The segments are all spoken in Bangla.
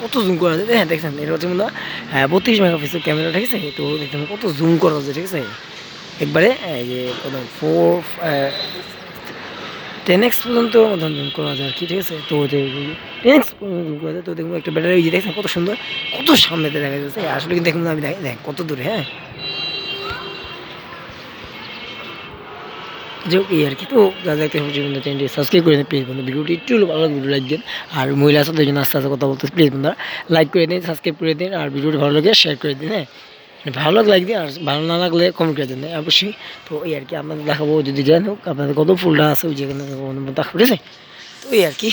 কত জুম করা যায়। হ্যাঁ দেখছেন এটা হচ্ছে মনে হয় 32 মেগাপিক্সেল ক্যামেরা, ঠিক আছে। তো দেখতে কত জুম করা যায়, ঠিক আছে। একবারে এই যে কত 10x পর্যন্ত জুম করা যায় আর কি, ঠিক আছে। তো 10x পর্যন্ত জুম করা যায়। তো দেখুন একটা ব্যাটারি দেখছেন কত সুন্দর, কত সামনেতে দেখা যাচ্ছে আসলে, কিন্তু দেখুন আমি দেখ কত দূরে, হ্যাঁ। যে এই আর কি। তো যারা দেখতে পর্যন্ত চ্যানেলটি সাবস্ক্রাইব করে দিন প্লিজ বন্ধু, ভিডিওটি একটু হলেও ভালো ভিডিও লাইক দিন। আর মহিলা সাথে জন্য আস্তে আস্তে কথা বলতে প্লিজ বন্ধুরা লাইক করে দিন, সাবস্ক্রাইব করে দিন, আর ভিডিওটি ভালো লাগে শেয়ার করে দিন, হ্যাঁ। মানে ভালো লাগলে লাইক দিন, আর ভালো না লাগলে কমেন্ট করে দিন, হ্যাঁ, অবশ্যই। তো এই আর কি আপনাদের দেখাবো, যদি জান হোক আপনাদের কত ফুলটা আছে ওই যেখানে দেখাবো, ঠিক আছে। তো এই আর কি।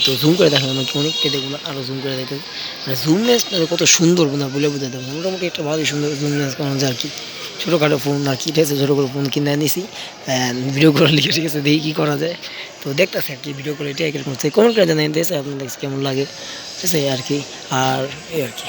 তো জুম করে দেখেন আমাকে অনেকটা দেখুন, আরও জুম করে দেখতে, মানে জুমনেসটা কত সুন্দর না বলে বোঝাতে পারবো না। মোটামুটি একটা ভালোই সুন্দর জুমনেস করা যায় আর কি। ছোটোখাটো ফোন আর কি, ঠিক আছে, ছোটো ফোন কিনে নিয়েছি ভিডিও করার লিখে, ঠিক আছে, দেখি কী করা যায়। তো দেখতেছি আর কি ভিডিও করে এটা এরকম হচ্ছে, কমেন্ট করে জানেন, ঠিক আছে, আপনার দেখছি কেমন লাগে, ঠিক আছে আর কি। আর এই আর কি।